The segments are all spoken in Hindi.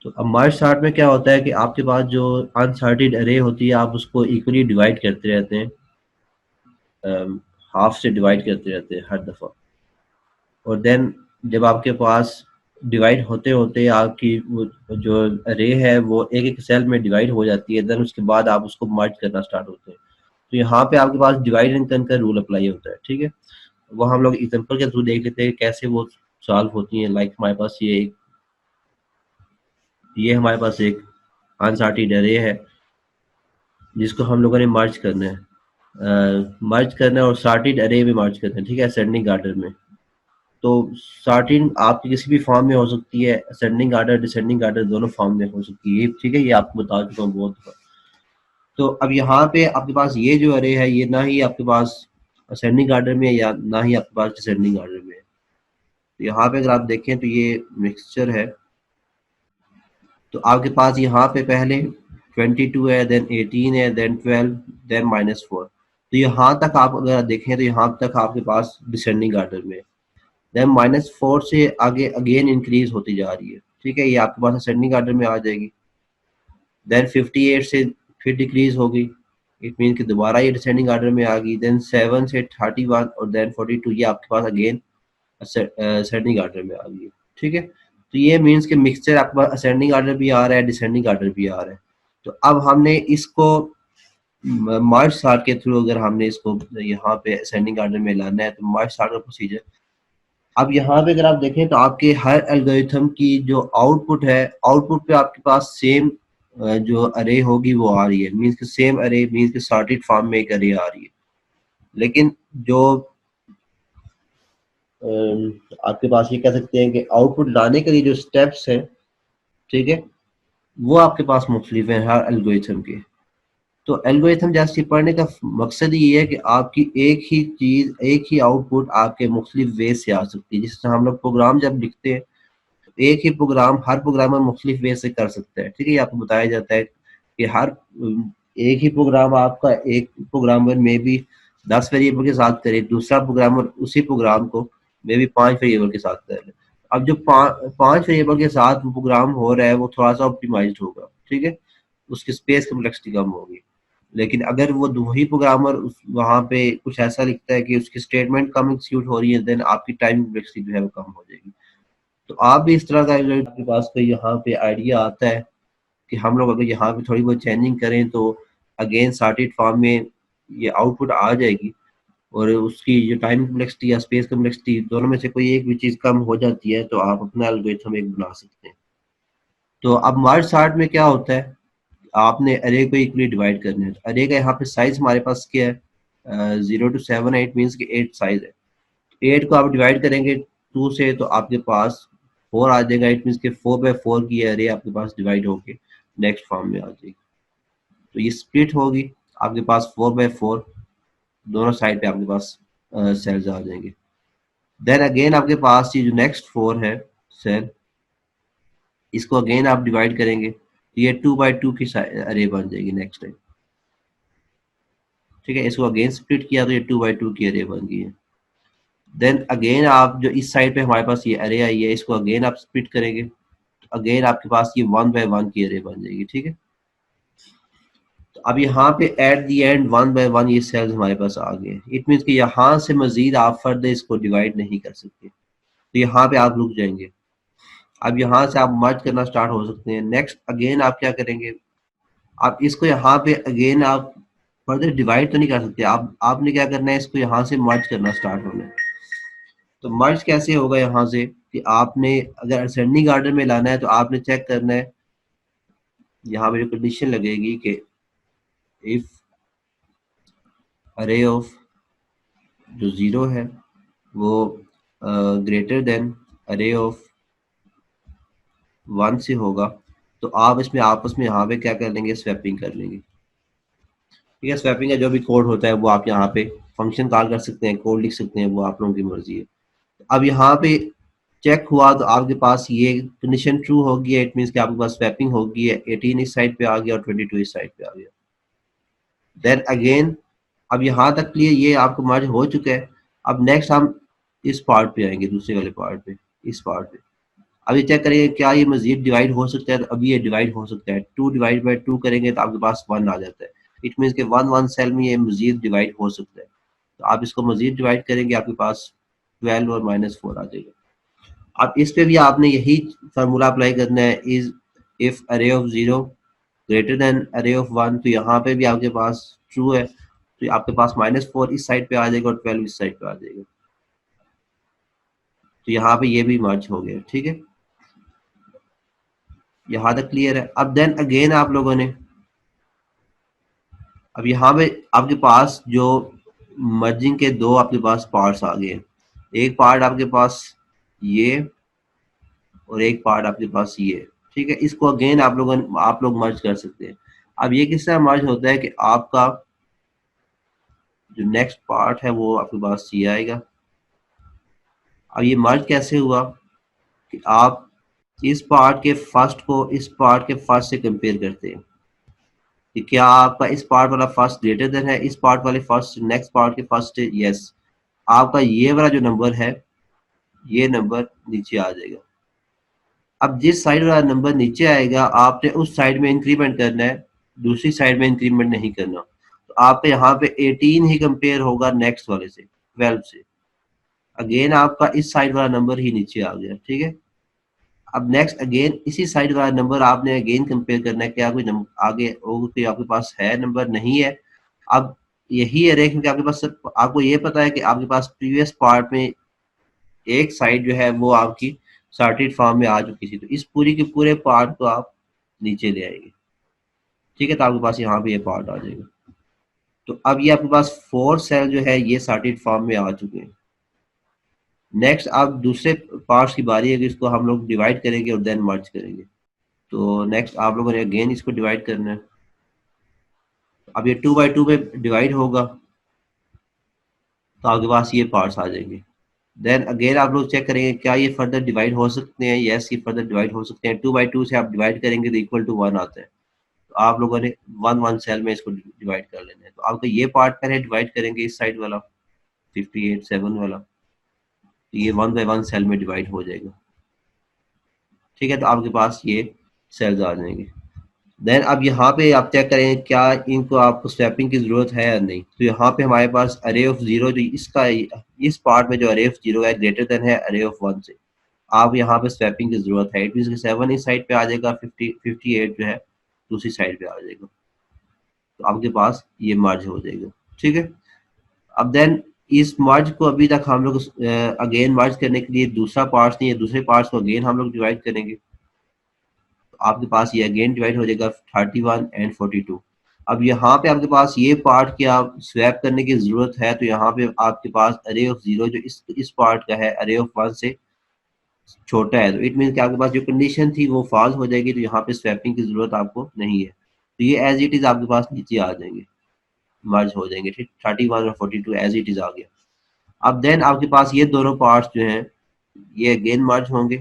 तो अब मर्ज सॉर्ट में क्या होता है कि आपके पास जो अनसॉर्टेड अरे होती है आप उसको इक्वली डिवाइड करते रहते हैं, हाफ से डिवाइड करते रहते हैं हर दफ़ा। और देन जब आपके पास डिवाइड होते होते आपकी वो जो अरे है वो एक एक सेल में डिवाइड हो जाती है, देन उसके बाद आप उसको मर्ज करना स्टार्ट होते हैं। तो यहाँ पे आपके पास डिवाइड एंड कंकर रूल अप्लाई होता है, ठीक है। वो हम लोग एग्जांपल के थ्रू देख लेते हैं कैसे वो सॉल्व होती हैं। लाइक हमारे पास ये हमारे पास एक अनसॉर्टेड अरे है जिसको हम लोगों ने मर्ज करना है, मर्ज करना है और सॉर्टेड अरे में मर्ज करना है, ठीक है, असेंडिंग आर्डर में। तो सॉर्टिंग आपकी किसी भी फॉर्म में हो सकती है, असेंडिंग आर्डर डिसेंडिंग आर्डर दोनों फॉर्म में हो सकती है, ठीक है, ये आपको बता चुका हूँ बहुत दफा। तो अब यहाँ पे आपके पास ये जो अरे है ये ना ही आपके पास असेंडिंग आर्डर में है या ना ही आपके पास डिसेंडिंग आर्डर में है। तो यहाँ पे अगर आप देखें तो ये मिक्सचर है। तो आपके पास यहाँ पे पहले 22 है, देन 18 है, देन 12, देन -4। तो यहाँ तक आप अगर देखें तो यहाँ तक आपके पास डिसेंडिंग आर्डर में है। देन -4 से आगे अगेन इंक्रीज होती जा रही है, ठीक है, ये आपके पास असेंडिंग आर्डर में आ जाएगी। देन 58 से फिर डिक्रीज होगी, इट मीन कि दोबारा ये डिसेंडिंग आर्डर में आ गई। देन 7 से 31 और देन 42 ये आपके पास अगेन असेंडिंग आर्डर में आ गई, ठीक है। तो ये मीन्स कि मिक्सचर आपके पास असेंडिंग आर्डर भी आ रहा है, डिसेंडिंग आर्डर भी आ रहा है। तो अब हमने इसको मर्ज सॉर्ट के थ्रू अगर हमने इसको यहाँ पे असेंडिंग आर्डर में लाना है तो मर्ज सॉर्ट का प्रोसीजर। अब यहाँ पे अगर आप देखें तो आपके हर एल्गोरिथम की जो आउटपुट है, आउटपुट पे आपके पास सेम जो अरे होगी वो आ रही है, मीन्स कि सेम अरे मीन्स कि सॉर्टेड फॉर्म में एक अरे आ रही है। लेकिन जो आपके पास ये कह सकते हैं कि आउटपुट लाने के लिए जो स्टेप्स हैं, ठीक है, वो आपके पास मुख्तलिफ हैं हर एल्गोरिथम के। तो एल्गोरिथम जैसे पढ़ने का मकसद ये है कि आपकी एक ही चीज एक ही आउटपुट आपके मुख्तलिफ वे से आ सकती है। जिससे हम लोग प्रोग्राम जब लिखते हैं एक ही प्रोग्राम हर प्रोग्रामर मुख्तलिफ वे से कर सकता है, ठीक है, ये आपको बताया जाता है कि हर एक ही प्रोग्राम आपका एक प्रोग्रामर में भी 10 वेरिएबल के साथ करे, दूसरा प्रोग्रामर उसी प्रोग्राम को मे भी 5 वेरिएबल के साथ करे। अब जो 5 वेरिएबल के साथ प्रोग्राम हो रहा है वो थोड़ा सा ऑप्टिमाइज्ड होगा, ठीक है, उसकी स्पेस कम्प्लेक्सिटी कम होगी। लेकिन अगर वो वही प्रोग्रामर वहाँ पे कुछ ऐसा लिखता है कि उसकी स्टेटमेंट कम एग्जीक्यूट हो रही है, देन आपकी टाइम कम्प्लेक्सिटी जो है वो कम हो जाएगी। तो आप भी इस तरह का अगर आपके पास कोई यहाँ पे आइडिया आता है कि हम लोग अगर यहाँ पे थोड़ी बहुत चेंजिंग करें तो अगेन सॉर्टेड फॉर्म में ये आउटपुट आ जाएगी और उसकी जो टाइम कम्प्लेक्सिटी या स्पेस कम्प्लेक्सिटी दोनों में से कोई एक भी चीज़ कम हो जाती है तो आप अपना एल्गोरिथम एक बना सकते हैं। तो अब मर्ज सॉर्ट में क्या होता है, आपने अरे को इक्वली डिवाइड करना है। अरे का यहाँ पे साइज हमारे पास क्या है, 0 to 7 है, इट मीन्स कि 8 साइज है। 8 को आप डिवाइड करेंगे 2 से तो आपके पास 4 आ जाएगा, इट मीन्स कि 4 by 4 की अरे आपके पास डिवाइड होके नेक्स्ट फॉर्म में आ जाएगी। तो ये स्प्लिट होगी आपके पास 4 by 4, दोनों साइड पे आपके पास सेल्स आ जाएंगे। देन अगेन आपके पास ये जो नेक्स्ट 4 है सेल, इसको अगेन आप डिवाइड करेंगे तो ये 2 by 2 की अरे बन जाएगी नेक्स्ट टाइम, ठीक है। इसको अगेन स्प्लिट किया तो ये 2 by 2 की अरे बन गई है। देन अगेन आप जो इस साइड पे हमारे पास ये अरे आई है इसको अगेन आप स्प्लिट करेंगे तो अगेन आपके पास ये 1 by 1 की अरे बन जाएगी, ठीक है। तो अब यहाँ पे एट दी एंड 1 by 1 ये सेल्स हमारे पास आ गए, इट मीन्स कि यहाँ से मजीद आप फर्दर इसको डिवाइड नहीं कर सकते, तो यहाँ पे आप रुक जाएंगे। अब यहाँ से आप मर्ज करना स्टार्ट हो सकते हैं। नेक्स्ट अगेन आप क्या करेंगे, आप इसको यहाँ पे अगेन आप फर्दर डिवाइड तो नहीं कर सकते, आप आपने क्या करना है, इसको यहाँ से मर्ज करना स्टार्ट होना है। तो मर्ज कैसे होगा यहाँ से कि आपने अगर असेंडिंग आर्डर में लाना है तो आपने चेक करना है, यहाँ पे जो कंडीशन लगेगी कि इफ अरे ऑफ जो 0 है वो ग्रेटर देन अरे ऑफ 1 से होगा तो आप इसमें आपस में यहाँ पे क्या कर लेंगे, स्वैपिंग कर लेंगे, ठीक है। स्वैपिंग का जो भी कोड होता है वो आप यहाँ पे फंक्शन कॉल कर सकते हैं, कोड लिख सकते हैं, वो आप लोगों की मर्जी है। अब यहाँ पे चेक हुआ तो आपके पास ये कंडीशन ट्रू होगी, इट मीन्स कि आपके पास स्वैपिंग होगी है, 18 इस साइड पे आ गया और 22 इस साइड पे आ गया। देन अगेन अब यहाँ तक के लिए ये आपको मर्ज हो चुका है। अब नेक्स्ट हम इस पार्ट पे आएंगे, दूसरे वाले पार्ट पे, इस पार्ट पे। अब ये चेक करेंगे क्या ये मजीद डिवाइड हो सकता है, तो अभी ये डिवाइड हो सकता है। 2 डिवाइड बाई 2 करेंगे तो आपके पास 1 आ जाता है। इट मीन्स के 1 सेल में ये मजीद डिवाइड हो सकता है। तो आप इसको मजीद डिवाइड करेंगे, आपके पास 12 और -4 आ जाएगा। अब इस पे भी आपने यही फार्मूला अप्लाई करना है, इज इफ अरे ऑफ 0 ग्रेटर देन अरे ऑफ 1, तो यहाँ पे भी आपके पास ट्रू है, तो आपके पास -4 इस साइड पे आ जाएगा और 12 इस साइड पे आ जाएगा। तो यहाँ पे ये भी मर्ज हो गया। ठीक है, यहाँ तक क्लियर है। अब देन अगेन आप लोगों ने, अब यहाँ पे आपके पास जो मर्जिंग के दो आपके पास पार्ट्स आ गए। एक पार्ट आपके पास ये और एक पार्ट आपके पास ये। ठीक है, इसको अगेन आप लोग मर्ज कर सकते हैं। अब ये किस तरह मर्ज होता है कि आपका जो नेक्स्ट पार्ट है वो आपके पास ये आएगा। अब ये मर्ज कैसे हुआ कि आप इस पार्ट के फर्स्ट को इस पार्ट के फर्स्ट से कंपेयर करते हैं कि क्या आपका इस पार्ट वाला फर्स्ट ग्रेटर देन है इस पार्ट वाले फर्स्ट नेक्स्ट पार्ट के फर्स्ट से। यस, आपका ये वाला जो नंबर है ये नंबर नीचे आ जाएगा। अब जिस साइड वाला नंबर नीचे आएगा आपने उस साइड में इंक्रीमेंट करना है, दूसरी साइड में इंक्रीमेंट नहीं करना। तो आपके यहाँ पे 18 ही कंपेयर होगा नेक्स्ट वाले से 12 से। अगेन आपका इस साइड वाला नंबर ही नीचे आ गया। ठीक है, अब नेक्स्ट अगेन इसी साइड वाला नंबर आपने अगेन कंपेयर करना है, क्या कोई नंबर आगे और कोई आपके पास है नंबर, नहीं है। अब यही है क्योंकि आपके पास सिर्फ आपको ये पता है कि आपके पास प्रीवियस पार्ट में एक साइड जो है वो आपकी सॉर्टेड फॉर्म में आ चुकी थी, तो इस पूरी के पूरे पार्ट को आप नीचे ले आएंगे। ठीक है, तो आपके पास यहाँ पे ये पार्ट आ जाएगा। तो अब ये आपके पास 4 सेल जो है ये सॉर्टेड फॉर्म में आ चुके हैं। नेक्स्ट अब दूसरे पार्ट्स की बारी है कि इसको हम लोग डिवाइड करेंगे और देन मर्ज करेंगे। तो नेक्स्ट आप लोगों ने अगेन इसको डिवाइड करना है। अब ये 2 बाई 2 में डिवाइड होगा तो आपके पास ये पार्ट्स आ जाएंगे। देन अगेन आप लोग चेक करेंगे क्या ये फर्दर डिवाइड हो सकते हैं। यस, ये फर्दर डिवाइड हो सकते हैं। 2 बाई 2 से आप डिवाइड करेंगे तो इक्वल टू 1 आता है। तो आप लोगों ने 1 सेल में इसको डिवाइड कर लेना है। तो आपको ये पार्ट पहले डिवाइड करेंगे, इस साइड वाला 58 7 वाला, तो ये 1 बाई 1 सेल में डिवाइड हो जाएगा। ठीक है, तो आपके पास ये सेल्स आ जाएंगे। देन अब यहाँ पे आप चेक करें क्या इनको आपको स्वैपिंग की जरूरत है या नहीं। तो यहाँ पे हमारे पास अरे ऑफ 0 जो इसका इस पार्ट में जो अरे ऑफ 0 है ग्रेटर देन है अरे ऑफ 1 से, आप यहाँ पे स्वैपिंग की जरूरत है। इट मीन 7 इस साइड पे आ जाएगा, 58 जो है दूसरी साइड पे आ जाएगा। तो आपके पास ये मर्ज हो जाएगा। ठीक है, अब देन इस मर्ज को अभी तक हम लोग अगेन मर्ज करने के लिए दूसरा पार्ट नहीं है, दूसरे पार्ट्स को अगेन हम लोग डिवाइड करेंगे। तो आपके पास ये अगेन डिवाइड हो जाएगा 31 एंड 42। अब यहाँ पे आपके पास ये पार्ट की आप स्वैप करने की जरूरत है, तो यहाँ पे आपके पास अरे ऑफ 0 जो इस पार्ट का है अरे ऑफ 1 से छोटा है, तो इट मीन कि आपके पास जो कंडीशन थी वो फॉल्स हो जाएगी। तो यहाँ पे स्वैपिंग की जरूरत आपको नहीं है, तो ये एज इट इज आपके पास नीचे आ जाएंगे, मर्ज हो जाएंगे। ठीक, 31 और 42 एज इट इज आ गया। अब देन आपके पास ये दोनों पार्ट्स जो हैं ये अगेन मर्ज होंगे।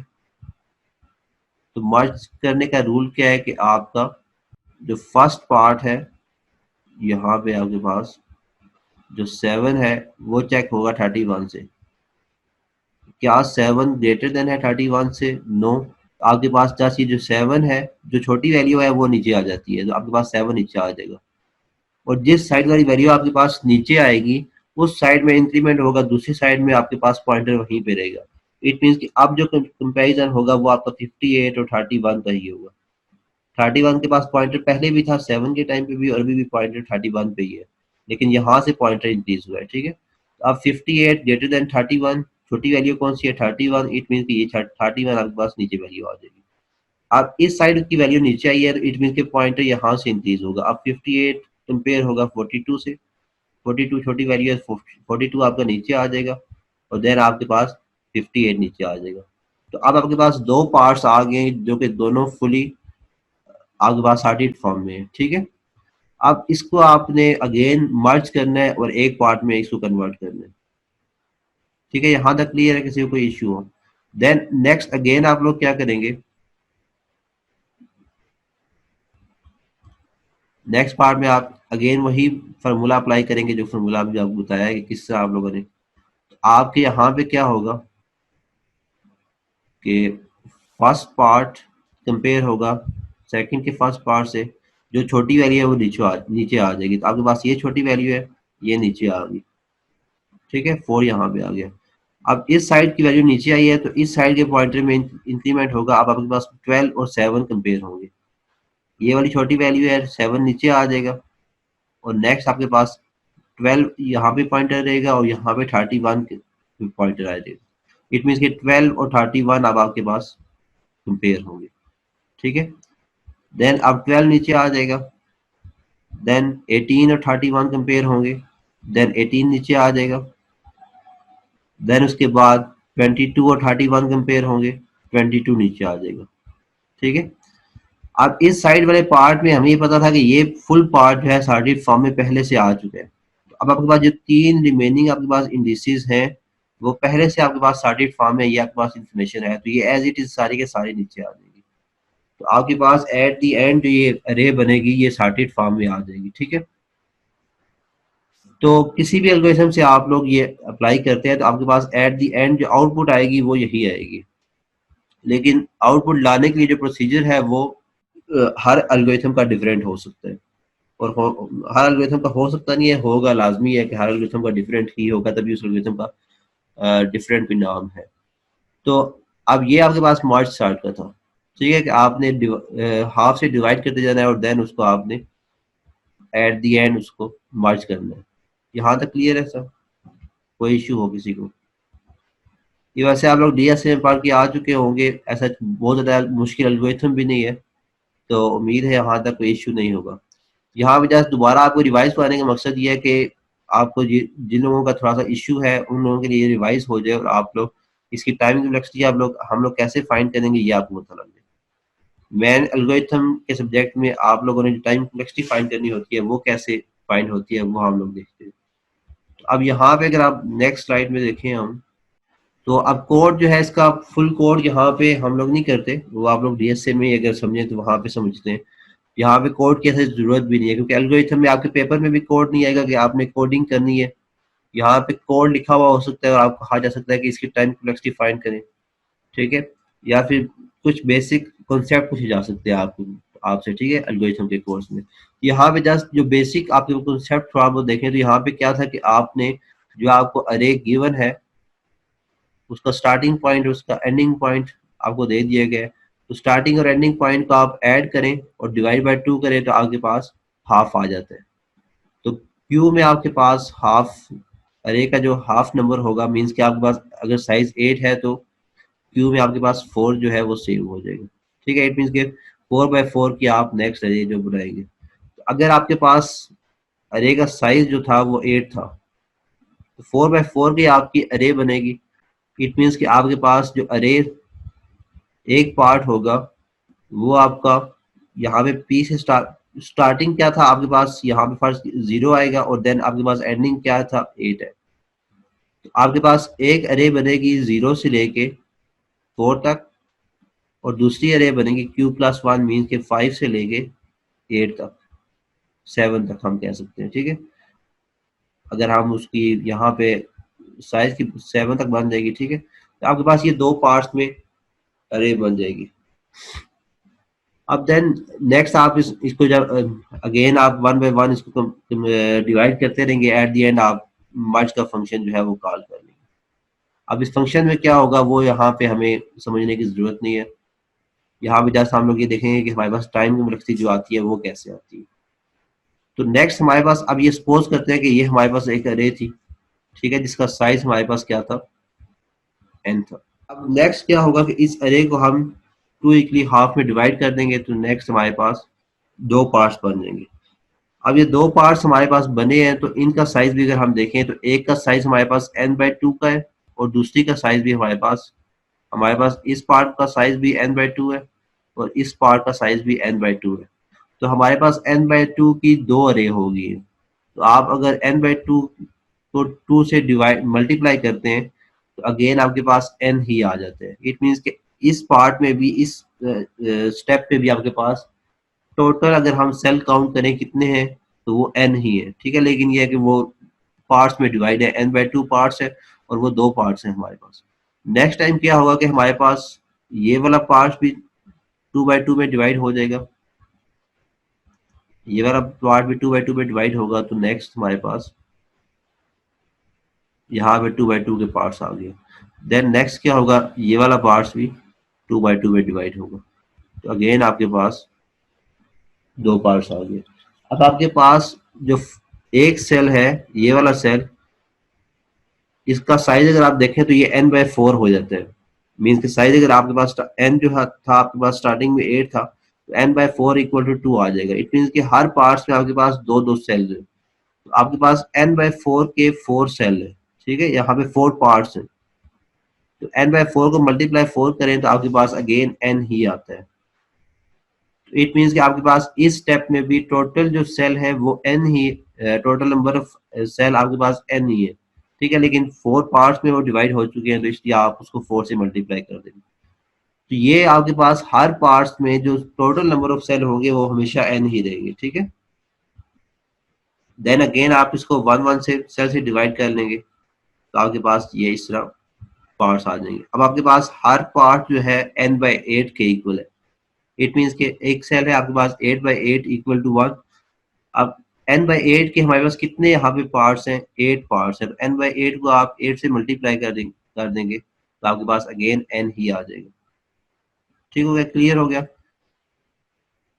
तो मर्ज करने का रूल क्या है कि आपका जो फर्स्ट पार्ट है यहाँ पे आपके पास जो 7 है वो चेक होगा 31 से। क्या 7 ग्रेटर देन है 31 से? नो। आपके पास जस्ट ये जो 7 है जो छोटी वैल्यू है वो नीचे आ जाती है, तो आपके पास 7 नीचे आ जाएगा। और जिस साइड वाली वैल्यू आपके पास नीचे आएगी उस साइड में इंक्रीमेंट होगा, दूसरी साइड में आपके पास पॉइंटर वहीं पे रहेगा। इट मीन्स कि अब जो कंपैरिजन होगा वो आपका 58 और 31 का ही होगा। 31 के पास पॉइंटर पहले भी था 7 के टाइम पे भी और अभी भी पॉइंटर 31 पे ही है, लेकिन यहाँ से पॉइंटर इंक्रीज हुआ है। ठीक है, तो अब 58 ग्रेटर देन 31, छोटी वैल्यू कौन सी है 31, इट मीन कि ये 31 आपके पास नीचे वैल्यू आ जाएगी। अब इस साइड की वैल्यू नीचे आई है तो इट मीन के पॉइंटर यहाँ से इंक्रीज होगा। अब 58 कंपेयर होगा 42 से, 42 छोटी वैल्यू है, 42 आपका नीचे आ जाएगा और देन आपके पास 58 नीचे आ जाएगा। तो अब आपके पास दो पार्ट्स आ गए जो कि दोनों फुली आपके पास सॉर्टेड फॉर्म में है। ठीक है, अब इसको आपने अगेन मर्ज करना है और एक पार्ट में इसको कन्वर्ट करना है। ठीक है, यहां तक क्लियर है? किसी को कोई इश्यू हो? देन नेक्स्ट अगेन आप लोग क्या करेंगे, नेक्स्ट पार्ट में आप अगेन वही फार्मूला अप्लाई करेंगे जो फार्मूला अभी आपको बताया है कि किस तरह आप लोगों ने। तो आपके यहाँ पे क्या होगा कि फर्स्ट पार्ट कंपेयर होगा सेकंड के फर्स्ट पार्ट से, जो छोटी वैल्यू है वो नीचे आ जाएगी। तो आपके पास ये छोटी वैल्यू है, ये नीचे आ गई, ठीक है, 4 यहाँ पे आ गया। अब इस साइड की वैल्यू नीचे आई है तो इस साइड के पॉइंटर में इंक्रीमेंट होगा। अब आपके पास 12 और 7 कंपेयर होंगे, ये वाली छोटी वैल्यू है 7 नीचे आ जाएगा, और नेक्स्ट आपके पास 12 यहाँ पे पॉइंटर रहेगा और यहाँ पे 31 पॉइंटर आ जाएगा। इट मीन्स कि 12 और 31 अब आपके पास कंपेयर होंगे, ठीक है। देन अब 12 नीचे आ जाएगा, देन 18 और 31 कंपेयर होंगे, देन 18 नीचे आ जाएगा, देन उसके बाद 22 और 31 कंपेयर होंगे, 22 नीचे आ जाएगा, ठीक है। अब इस साइड वाले पार्ट में हमें ये पता था कि ये फुल पार्ट जो है सॉर्टेड फॉर्म में पहले से आ चुका है। तो अब आपके पास जो 3 रिमेनिंग आपके पास इंडिसेस हैं वो पहले से आपके पास सॉर्टेड फॉर्म में, ये आपके पास इंफॉर्मेशन है, तो ये एज इट इज सारी के सारी नीचे आ जाएगी। तो आपके पास एट द एंड ये अरे बनेगी, ये सॉर्टेड फॉर्म में आ जाएगी, ठीक है। तो किसी भी एल्गोरिथम से आप लोग ये अप्लाई करते हैं तो आपके पास एट द एंड जो आउटपुट आएगी वो यही आएगी। लेकिन आउटपुट लाने के लिए जो प्रोसीजर है वो हर एल्गोरिथम का डिफरेंट हो सकता है, और हर एल्गोरिथम का हो सकता नहीं है, होगा, लाजमी है कि हर एल्गोरिथम का डिफरेंट ही होगा, तभी उस एल्गोरिथम का डिफरेंट भी नाम है। तो अब ये आपके पास मार्च स्टार्ट का था, ठीक है, कि आपने हाफ से डिवाइड करते जाना है और देन उसको आपने एट द एंड उसको मर्ज करना है। यहाँ तक क्लियर है सब? कोई इश्यू हो किसी को? ये वैसे आप लोग डीएसए पढ़ के आ चुके होंगे, ऐसा बहुत ज़्यादा मुश्किल एल्गोरिथम भी नहीं है, तो उम्मीद है यहाँ तक कोई इश्यू नहीं होगा। यहाँ पे जस्ट दोबारा आपको रिवाइज कराने का मकसद ये है कि आपको जिन लोगों का थोड़ा सा इश्यू है उन लोगों के लिए रिवाइज हो जाए, और आप लोग इसकी टाइमिंग कम्प्लेक्सिटी हम लोग कैसे फाइंड करेंगे ये आपको पता लग जाए। मैन एल्गोरिथम के सब्जेक्ट में आप लोगों ने जो टाइम कम्प्लेक्सिटी फाइंड करनी होती है वो कैसे फाइंड होती है वो हम लोग देखते हैं। तो अब यहाँ पे अगर आप नेक्स्ट स्लाइड में देखें हम, तो अब कोड जो है इसका फुल कोड यहाँ पे हम लोग नहीं करते, वो आप लोग डीएसए में अगर समझें तो वहाँ पे समझते हैं। यहाँ पे कोड की ऐसे जरूरत भी नहीं है, क्योंकि एल्गोरिथम में आपके पेपर में भी कोड नहीं आएगा कि आपने कोडिंग करनी है। यहाँ पे कोड लिखा हुआ हो सकता है और आपको कहा जा सकता है कि इसकी टाइम कम्प्लेक्सिटी फाइंड करें, ठीक है, या फिर कुछ बेसिक कॉन्सेप्ट पूछे जा सकते हैं आपको आपसे, ठीक है, एल्गोरिथम के कोर्स में। यहाँ पे जस्ट जो बेसिक आपके कॉन्सेप्ट थोड़ा बहुत देखें तो यहाँ पे क्या था कि आपने जो आपको अरे गिवन है उसका स्टार्टिंग पॉइंट उसका एंडिंग पॉइंट आपको दे दिया गया है, तो स्टार्टिंग और एंडिंग पॉइंट को आप ऐड करें और डिवाइड बाय 2 करें तो आपके पास हाफ आ जाता है। तो क्यू में आपके पास हाफ, अरे का जो हाफ नंबर होगा मीन्स कि आपके पास अगर साइज 8 है तो क्यू में आपके पास 4 जो है वो सेव हो जाएगा, ठीक है। इट मीन्स के 4 by 4 की आप नेक्स्ट अरे जो बनाएंगे। तो अगर आपके पास अरे का साइज जो था वो 8 था तो 4 by 4 की आपकी अरे बनेगी। इट मीन्स कि आपके पास जो अरे एक पार्ट होगा वो आपका यहाँ पे पी से स्टार्टिंग क्या था आपके पास, यहाँ पे फर्स्ट 0 आएगा और देन आपके पास एंडिंग क्या था 8 है। तो आपके पास एक अरे बनेगी 0 से लेके 4 तक, और दूसरी अरे बनेगी q+1 मीन के 5 से लेके 8 तक, 7 तक हम कह सकते हैं, ठीक है। अगर हम उसकी यहाँ पे साइज की 7 तक बन जाएगी, ठीक है, तो आपके पास ये 2 पार्ट्स में अरे बन जाएगी। अब देन नेक्स्ट आप इसको जब अगेन आप 1 by 1 इसको डिवाइड करते रहेंगे, एट द एंड आप मर्ज का फंक्शन जो है वो कॉल कर लेंगे। अब इस फंक्शन में क्या होगा वो यहाँ पे हमें समझने की जरूरत नहीं है। यहाँ पे जस्ट हम लोग ये देखेंगे कि हमारे पास टाइम कम्प्लेक्सिटी जो आती है वो कैसे आती है। तो नेक्स्ट हमारे पास अब ये सपोज करते हैं कि ये हमारे पास एक अरे थी, ठीक है, जिसका साइज हमारे पास क्या था, n था। अब नेक्स्ट क्या होगा कि इस अरे को हम 2 इक्वली हाफ में डिवाइड कर देंगे, तो नेक्स्ट हमारे पास 2 पार्ट्स बन जाएंगे। अब ये 2 पार्ट्स हमारे पास बने हैं तो इनका साइज भी अगर हम देखें तो एक का साइज हमारे पास n/2 का है और दूसरी का साइज भी हमारे पास इस पार्ट का साइज भी n/2 है और इस पार्ट का साइज भी n/2 है। तो हमारे पास n/2 की 2 अरे होगी। तो आप अगर n/2 को 2 से डिवाइड मल्टीप्लाई करते हैं तो अगेन आपके पास n ही आ जाते हैं। इट मीन्स कि इस पार्ट में भी, इस स्टेप पे भी आपके पास टोटल अगर हम सेल काउंट करें कितने हैं तो वो n ही है, ठीक है। लेकिन ये है कि वो पार्ट्स में डिवाइड है, n/2 पार्ट्स है और वो 2 पार्ट्स हैं हमारे पास। नेक्स्ट टाइम क्या होगा कि हमारे पास ये वाला पार्ट भी 2/2 में डिवाइड हो जाएगा, ये वाला पार्ट भी 2/2 में डिवाइड होगा। तो नेक्स्ट हमारे पास यहाँ पे 2/2 के पार्ट्स आ गए। देन नेक्स्ट क्या होगा, ये वाला पार्ट्स भी 2/2 में डिवाइड होगा। तो अगेन आपके पास दो पार्ट्स आ गए। अब आपके पास जो एक सेल है, ये वाला सेल, इसका साइज अगर आप देखें तो ये n/4 हो जाता है। मीन्स कि साइज अगर आपके पास n जो था आपके पास स्टार्टिंग में 8 था, तो n/4 इक्वल टू 2 आ जाएगा। इट मीन्स कि हर पार्ट्स में आपके पास दो दो सेल है। तो आपके पास n/4 के 4 सेल है, ठीक है, यहाँ पे 4 पार्ट्स है। तो n/4 को मल्टीप्लाई 4 करें तो आपके पास अगेन n ही आता है। तो इट मीन्स कि आपके पास इस स्टेप में भी टोटल जो सेल है वो n ही, टोटल नंबर ऑफ सेल आपके पास n ही है, ठीक है। लेकिन 4 पार्ट्स में वो डिवाइड हो चुके हैं, तो इसलिए आप उसको 4 से मल्टीप्लाई कर देंगे। तो ये आपके पास हर पार्ट्स में जो टोटल नंबर ऑफ सेल होंगे वो हमेशा n ही रहेंगे, ठीक है। देन अगेन आप इसको 1 से सेल से डिवाइड कर लेंगे, तो आपके पास ये इस तरह पार्ट्स आ जाएंगे। अब आपके पास हर पार्ट जो है n/8 के इक्वल है। इट मीन्स कि एक सेल है आपके पास 8/8 इक्वल टू 1। अब n/8 के हमारे पास कितने यहाँ पे पार्ट्स हैं, 8 पार्ट्स हैं। तो n/8 को आप 8 से मल्टीप्लाई कर देंगे तो आपके पास अगेन n ही आ जाएगा। ठीक हो गया, क्लियर हो गया।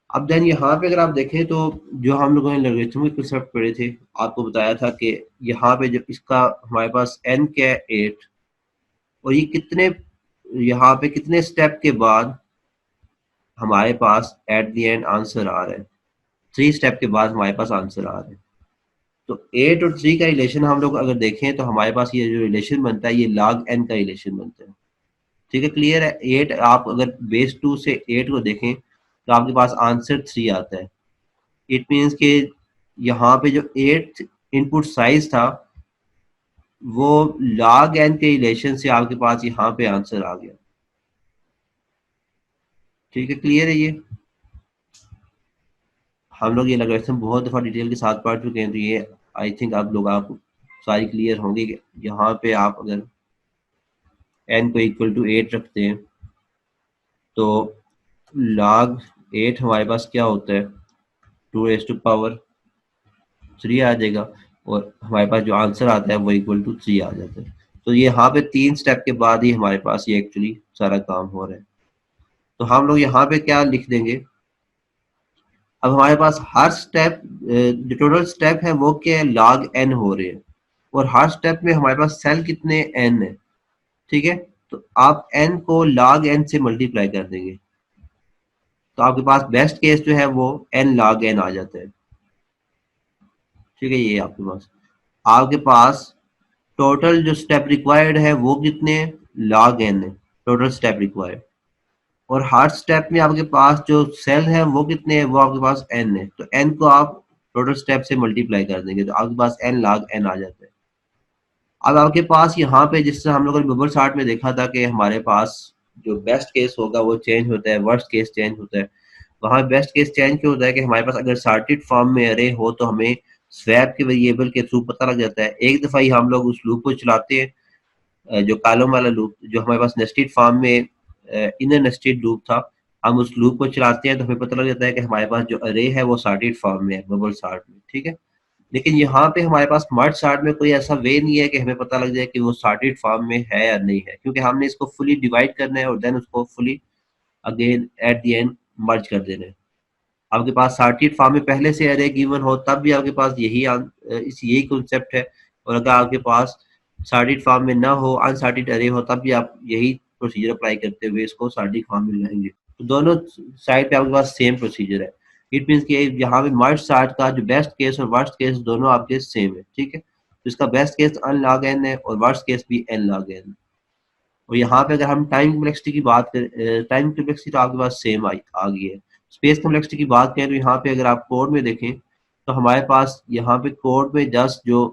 अब देन यहाँ पे अगर आप देखें तो जो हम लोगों ने लॉगरिथमिक कंसेप्ट पढ़े थे, आपको बताया था कि यहाँ पे जब इसका हमारे पास n क्या है 8, और ये कितने, यहाँ पे कितने स्टेप के बाद हमारे पास एट द एंड आंसर आ रहा है, 3 स्टेप के बाद हमारे पास आंसर आ रहा है। तो 8 और 3 का रिलेशन हम लोग अगर देखें तो हमारे पास ये जो रिलेशन बनता है ये log n का रिलेशन बनता है। ठीक है, क्लियर है। 8 आप अगर बेस 2 से 8 को देखें तो आपके पास आंसर 3 आता है। इट मीन्स कि यहाँ पे जो 8 इनपुट साइज था वो log n के रिलेशन से आपके पास यहाँ पे आंसर आ गया। ठीक है, क्लियर है। ये हम लोग ये लॉगरिथम बहुत दफ़ा डिटेल के साथ पढ़ चुके हैं, तो ये आई थिंक आप सारी क्लियर होंगे कि यहाँ पे आप अगर n को इक्वल टू 8 रखते हैं तो log 8 हमारे पास क्या होता है, 2 आ जाएगा, और हमारे पास जो आंसर आता है वो इक्वल टू 3 आ जाता है। तो ये यहाँ पे 3 स्टेप के बाद ही हमारे पास ये एक्चुअली सारा काम हो रहा है। तो हम लोग यहाँ पे क्या लिख देंगे, अब हमारे पास हर स्टेप, जो टोटल स्टेप है वो क्या है, log n हो रहे हैं, और हर स्टेप में हमारे पास सेल कितने n है, ठीक है। तो आप n को log n से मल्टीप्लाई कर देंगे तो आपके पास बेस्ट केस जो है वो n log n आ जाता है। ठीक है, ये आपके पास टोटल जो स्टेप रिक्वायर्ड है वो कितने, log n है टोटल स्टेप रिक्वायर्ड, और हर स्टेप में आपके पास जो सेल है वो कितने हैं, वो आपके पास n है। तो n को आप टोटल स्टेप से मल्टीप्लाई कर देंगे तो आपके पास n log n आ जाता है। अब आपके पास यहाँ पे जिससे हम लोगों ने बबल चार्ट में देखा था कि हमारे पास जो बेस्ट केस होगा वो चेंज होता है, वर्स्ट केस चेंज होता है। वहाँ बेस्ट केस चेंज क्यों होता है कि हमारे पास अगर सॉर्टेड फॉर्म में अरे हो तो हमें स्वैप के वेरिएबल के थ्रू पता लग जाता है। एक दफ़ा ही हम लोग उस लूप को चलाते हैं, जो कॉलम वाला लूप जो हमारे पास नेस्टेड फॉर्म में इनर नेस्टेड लूप था, हम उस लूप को चलाते हैं तो हमें पता लग जाता है कि हमारे पास जो अरे है वो सॉर्टेड फॉर्म में है, बबल चार्ट में। ठीक है, लेकिन यहाँ पे हमारे पास मर्ज चार्ट में कोई ऐसा वे नहीं है कि हमें पता लग जाए कि वो सॉर्टेड फॉर्म में है या नहीं है, क्योंकि हमने इसको फुली डिवाइड करना है और देन उसको fully again at the and merge कर देना है। आपके पास सॉर्टेड फॉर्म में पहले से अरे गिवन हो तब भी आपके पास यही कॉन्सेप्ट है, और अगर आपके पास सॉर्टेड फॉर्म में ना हो, अनसॉर्टेड अरे हो, तब भी आप यही प्रोसीजर अप्लाई करते हुए इसको सॉर्टेड फॉर्म में लाएंगे। तो दोनों साइड पे आपके पास सेम प्रोसीजर है। इट मीन्स कि यहाँ पे मर्ज सॉर्ट का जो बेस्ट केस और वर्स्ट केस दोनों आपके सेम है। ठीक है, तो इसका बेस्ट केस अन log n है और वर्स्ट केस भी n log n है। और यहाँ पे अगर हम टाइम कम्प्लेक्सिटी की बात करें, टाइम कम्प्लेक्सिटी तो आपके पास सेम आ गई है। स्पेस कम्प्लेक्सिटी की बात करें तो यहाँ पे अगर आप कोड में देखें तो हमारे पास यहाँ पे कोड में जस्ट जो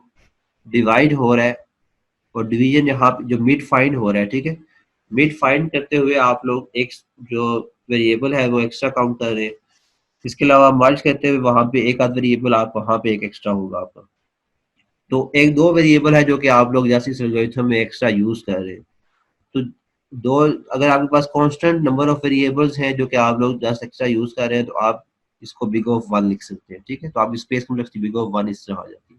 डिवाइड हो रहा है और डिवीजन यहाँ पे जो मिड फाइंड हो रहा है, ठीक है, मिड फाइंड करते हुए आप लोग एक जो वेरिएबल है वो एक्स्ट्रा काउंट कर रहे हैं। इसके अलावा मर्ज करते हुए वहां पे एक आध वेरिएबल आप वहां पे एक एक्स्ट्रा होगा आपका। तो एक दो वेरिएबल है जो कि आप लोग जैसे इस एल्गोरिथम में एक्स्ट्रा यूज कर रहे हैं। तो दो, अगर आपके पास कांस्टेंट नंबर ऑफ वेरिएबल्स हैं जो कि आप लोग जस्ट एक्स्ट्रा यूज कर रहे हैं, तो आप इसको बिग ऑफ वन लिख सकते हैं, ठीक है। तो आप space complexity big of one इस तरह आ जाती है।